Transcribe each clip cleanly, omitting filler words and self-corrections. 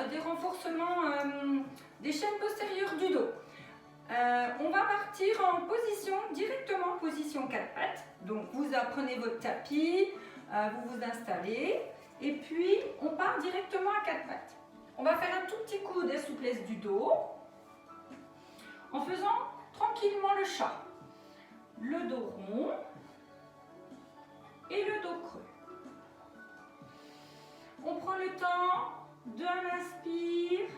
des renforcements des chaînes postérieures du dos. On va partir en position, directement en position 4 pattes. Donc vous prenez votre tapis, vous vous installez et puis on part directement à 4 pattes. On va faire un tout petit coup de souplesse du dos en faisant tranquillement le chat. Le dos rond et le dos creux. On prend le temps de l'inspire,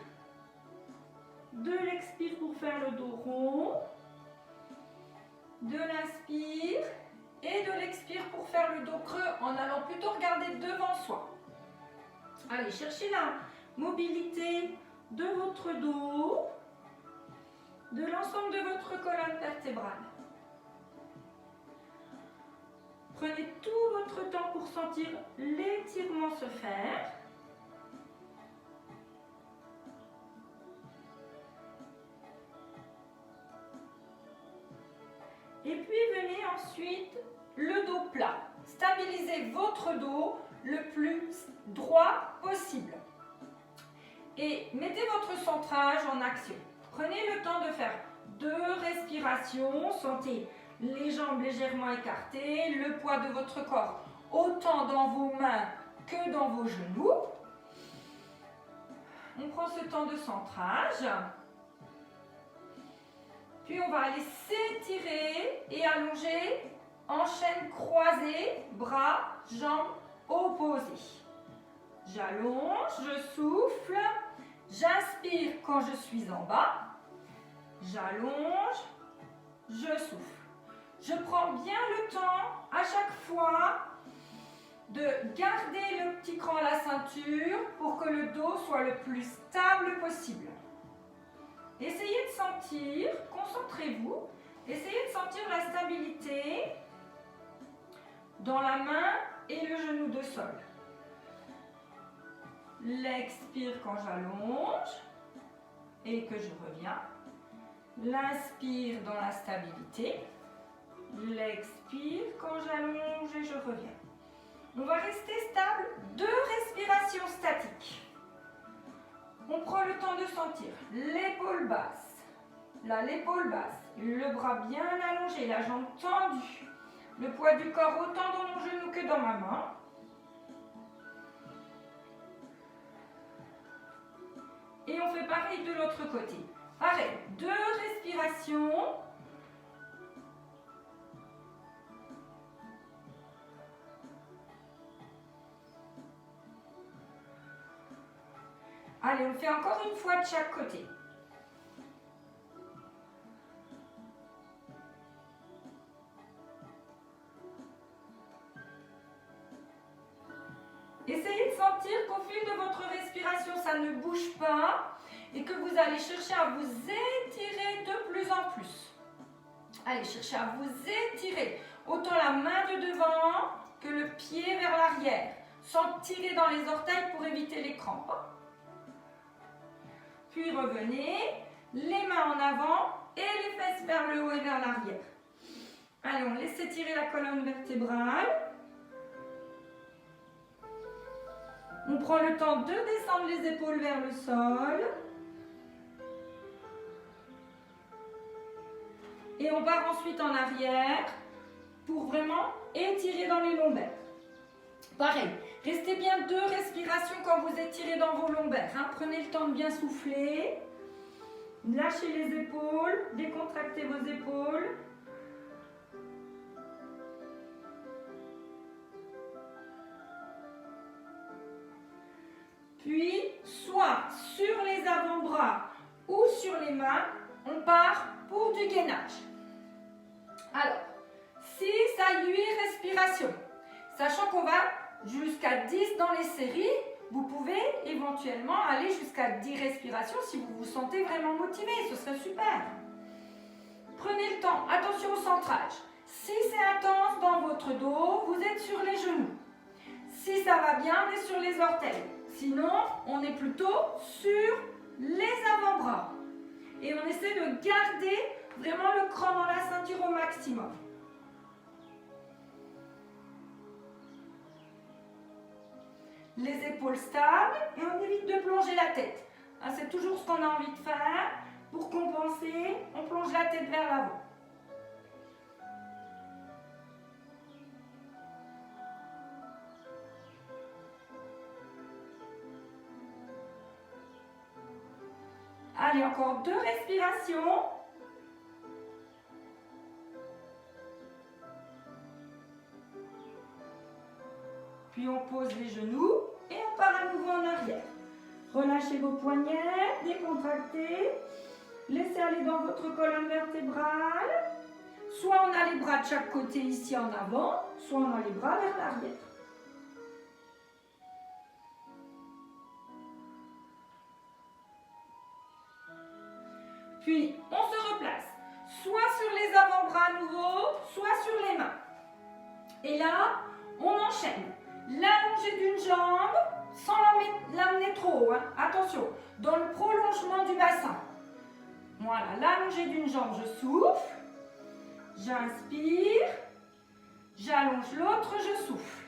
de l'expire pour faire le dos rond, de l'inspire et de l'expire pour faire le dos creux en allant plutôt regarder devant soi. Allez, cherchez la mobilité de votre dos, de l'ensemble de votre colonne vertébrale. Prenez tout votre temps pour sentir l'étirement se faire. Et puis venez ensuite le dos plat. Stabilisez votre dos le plus droit possible. Et mettez votre centrage en action. Prenez le temps de faire 2 respirations. Sentez les jambes légèrement écartées, le poids de votre corps autant dans vos mains que dans vos genoux. On prend ce temps de centrage. Puis on va aller s'étirer et allonger en chaîne croisée, bras, jambes opposés. J'allonge, je souffle, j'inspire quand je suis en bas, j'allonge, je souffle. Je prends bien le temps à chaque fois de garder le petit cran à la ceinture pour que le dos soit le plus stable possible. Essayez de sentir, concentrez-vous, essayez de sentir la stabilité dans la main et le genou de sol. L'expire quand j'allonge et que je reviens. L'inspire dans la stabilité. L'expire quand j'allonge et je reviens. On va rester stable, 2 respirations statiques. On prend le temps de sentir l'épaule basse, là l'épaule basse, le bras bien allongé, la jambe tendue, le poids du corps autant dans mon genou que dans ma main. Et on fait pareil de l'autre côté. Pareil, 2 respirations. Allez, on fait encore une fois de chaque côté. Essayez de sentir qu'au fil de votre respiration, ça ne bouge pas et que vous allez chercher à vous étirer de plus en plus. Allez, cherchez à vous étirer. Autant la main de devant que le pied vers l'arrière, sans tirer dans les orteils pour éviter les crampes. Puis revenez, les mains en avant et les fesses vers le haut et vers l'arrière. Allez, on laisse étirer la colonne vertébrale. On prend le temps de descendre les épaules vers le sol. Et on part ensuite en arrière pour vraiment étirer dans les lombaires. Pareil, restez bien 2 respirations quand vous étirez dans vos lombaires. Prenez le temps de bien souffler. Lâchez les épaules, décontractez vos épaules. Puis, soit sur les avant-bras ou sur les mains, on part pour du gainage. Alors, 6 à 8 respirations. Sachant qu'on va jusqu'à 10 dans les séries, vous pouvez éventuellement aller jusqu'à 10 respirations si vous vous sentez vraiment motivé, ce serait super. Prenez le temps, attention au centrage. Si c'est intense dans votre dos, vous êtes sur les genoux. Si ça va bien, on est sur les orteils. Sinon, on est plutôt sur les avant-bras. Et on essaie de garder vraiment le cran dans la ceinture au maximum. les épaules stables et on évite de plonger la tête. Hein, c'est toujours ce qu'on a envie de faire. Pour compenser, on plonge la tête vers l'avant. Allez, encore 2 respirations. Puis on pose les genoux et on part à nouveau en arrière. Relâchez vos poignets, décontractez. Laissez aller dans votre colonne vertébrale. Soit on a les bras de chaque côté ici en avant, soit on a les bras vers l'arrière. Puis, on se replace, soit sur les avant-bras à nouveau, soit sur les mains. Et là, on enchaîne. L'allongée d'une jambe, sans l'amener trop haut, hein. Attention, dans le prolongement du bassin. Voilà, l'allongée d'une jambe, je souffle. J'inspire. J'allonge l'autre, je souffle.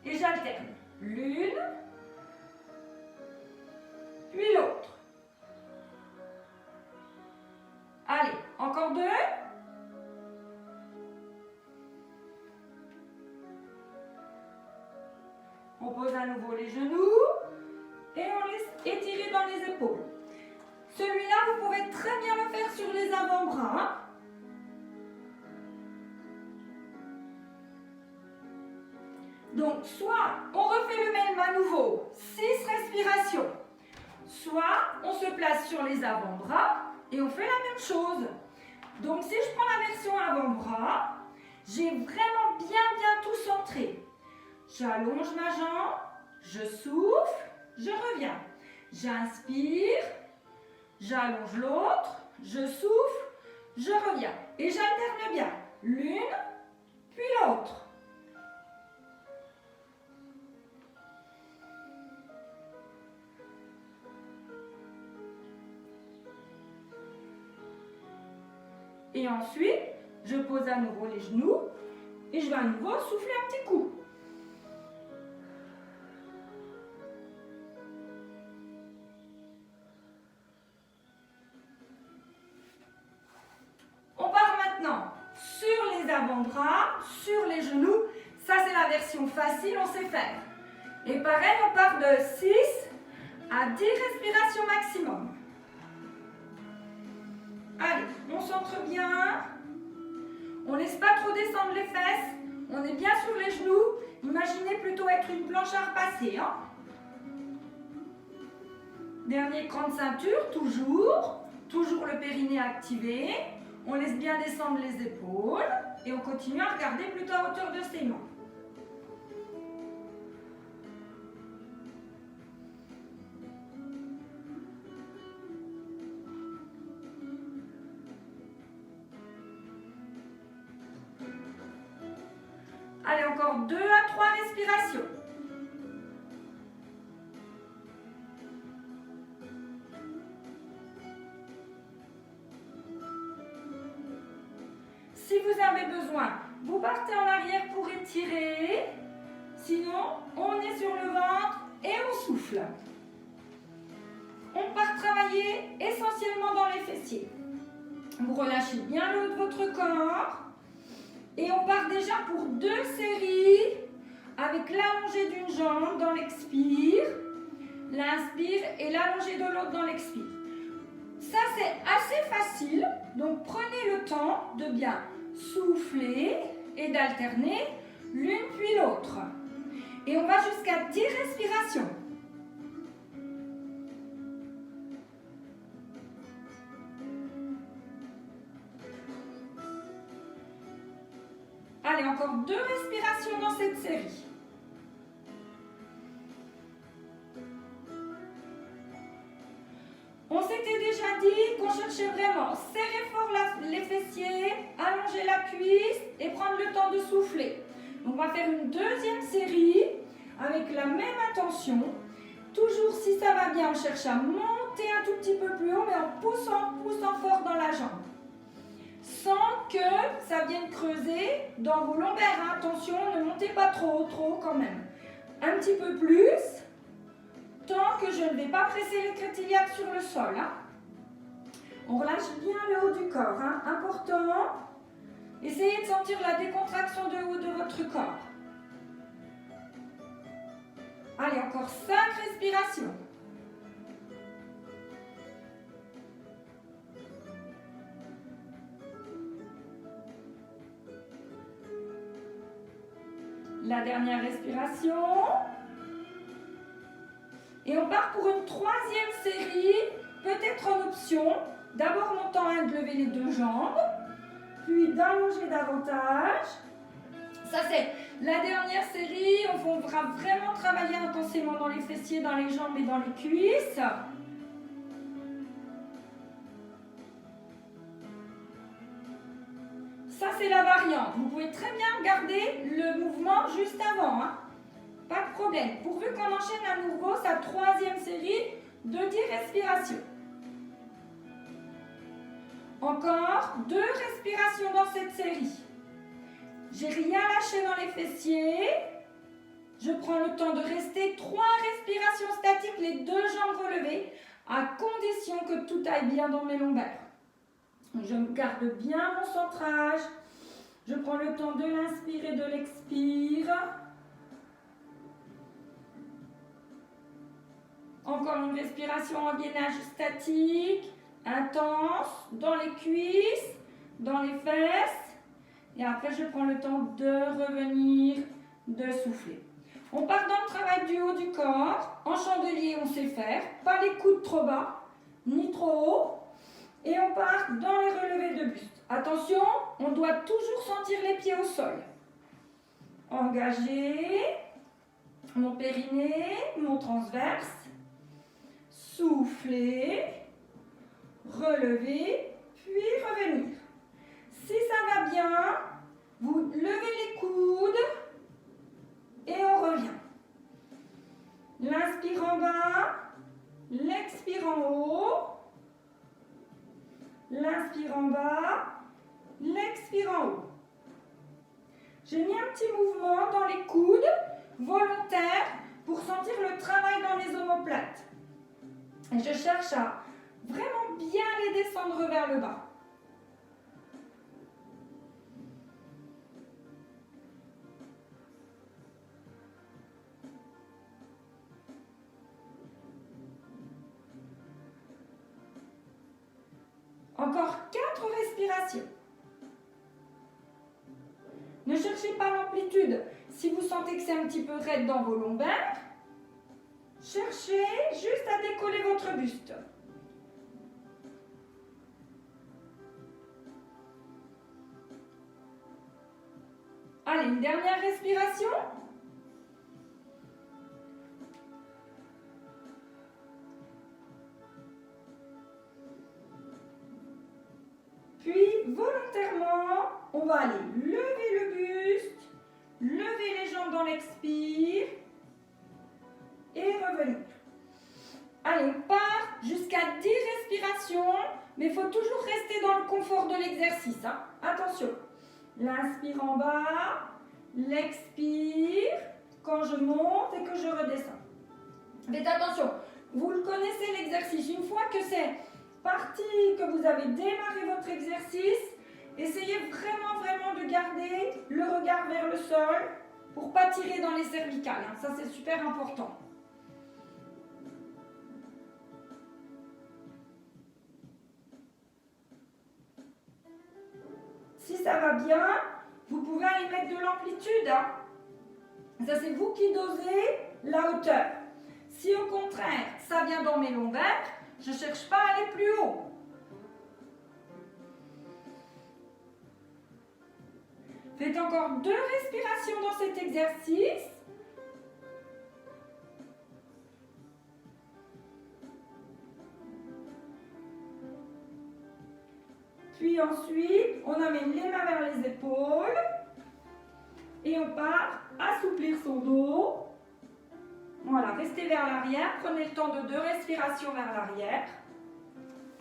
Et j'alterne. L'une, puis l'autre. Allez, encore 2. On pose à nouveau les genoux et on laisse étirer dans les épaules. Celui-là, vous pouvez très bien le faire sur les avant-bras. Donc, soit on refait le même à nouveau, 6 respirations. Soit on se place sur les avant-bras et on fait la même chose. Donc, si je prends la version avant-bras, j'ai vraiment bien tout centré. J'allonge ma jambe, je souffle, je reviens. J'inspire, j'allonge l'autre, je souffle, je reviens. Et j'alterne bien. L'une, puis l'autre. Et ensuite, je pose à nouveau les genoux et je vais à nouveau souffler un petit coup. On part maintenant sur les avant-bras, sur les genoux. Ça, c'est la version facile, on sait faire. Et pareil, on part de 6 à 10 respirations maximum. Allez, on centre bien. On ne laisse pas trop descendre les fesses. On est bien sur les genoux. Imaginez plutôt être une planche à repasser. Hein. Dernier cran de ceinture, toujours. Toujours le périnée activé. On laisse bien descendre les épaules. Et on continue à regarder plutôt à hauteur de ses mains. Allez, encore 2 à 3 respirations. Si vous avez besoin, vous partez en arrière pour étirer. Sinon, on est sur le ventre et on souffle. On part travailler essentiellement dans les fessiers. Vous relâchez bien le haut de votre corps. Et on part déjà pour 2 séries avec l'allongée d'une jambe dans l'expire, l'inspire et l'allongée de l'autre dans l'expire. Ça, c'est assez facile, donc prenez le temps de bien souffler et d'alterner l'une puis l'autre. Et on va jusqu'à 10 respirations. Allez, encore 2 respirations dans cette série. On s'était déjà dit qu'on cherchait vraiment serrer fort les fessiers, allonger la cuisse et prendre le temps de souffler. Donc on va faire une deuxième série avec la même intention. Toujours si ça va bien, on cherche à monter un tout petit peu plus haut, mais en poussant fort dans la jambe. Sans que ça vienne creuser dans vos lombaires. Attention, ne montez pas trop quand même. Un petit peu plus, tant que je ne vais pas presser l'écrête iliaque sur le sol. Hein. On relâche bien le haut du corps, hein. Important. Essayez de sentir la décontraction de haut de votre corps. Allez, encore 5 respirations. La dernière respiration. Et on part pour une 3e série, peut-être en option. D'abord montant un de lever les 2 jambes, puis d'allonger davantage. Ça c'est la dernière série, on va vraiment travailler intensément dans les fessiers, dans les jambes et dans les cuisses. Ça c'est la variante, vous pouvez très bien garder le mouvement juste avant, hein. Pas de problème, pourvu qu'on enchaîne à nouveau sa 3e série de 10 respirations. Encore 2 respirations dans cette série. J'ai rien lâché dans les fessiers. Je prends le temps de rester 3 respirations statiques, les 2 jambes relevées, à condition que tout aille bien dans mes lombaires. Je garde bien mon centrage. Je prends le temps de l'inspire et de l'expire. Encore une respiration en gainage statique, intense, dans les cuisses, dans les fesses. Et après, je prends le temps de revenir, de souffler. On part dans le travail du haut du corps. En chandelier, on sait faire. Pas les coudes trop bas, ni trop haut. Et on part dans les relevés de buste. Attention, on doit toujours sentir les pieds au sol. Engager mon périnée, mon transverse. Souffler, relever, puis revenir. Si ça va bien, vous levez les coudes et on revient. L'inspire en bas, l'expire en haut. L'inspire en bas, l'expire en haut. J'ai mis un petit mouvement dans les coudes, volontaire, pour sentir le travail dans les omoplates. Et je cherche à vraiment bien les descendre vers le bas. Encore 4 respirations. Ne cherchez pas l'amplitude. Si vous sentez que c'est un petit peu raide dans vos lombaires, cherchez juste à décoller votre buste. Allez, une dernière respiration. Puis, volontairement, on va aller lever le buste, lever les jambes dans l'expire et revenir. Allez, on part jusqu'à 10 respirations, mais il faut toujours rester dans le confort de l'exercice. Hein. Attention, l'inspire en bas, l'expire quand je monte et que je redescends. Faites attention, vous le connaissez l'exercice. Une fois que c'est parti, que vous avez démarré votre exercice, essayez vraiment de garder le regard vers le sol pour ne pas tirer dans les cervicales. Hein. Ça, c'est super important. Si ça va bien, vous pouvez aller mettre de l'amplitude. Hein. Ça, c'est vous qui dosez la hauteur. Si au contraire, ça vient dans mes lombaires, je ne cherche pas à aller plus haut. Faites encore 2 respirations dans cet exercice. Puis ensuite, on amène les mains vers les épaules. Et on part assouplir son dos. Voilà, restez vers l'arrière. Prenez le temps de 2 respirations vers l'arrière.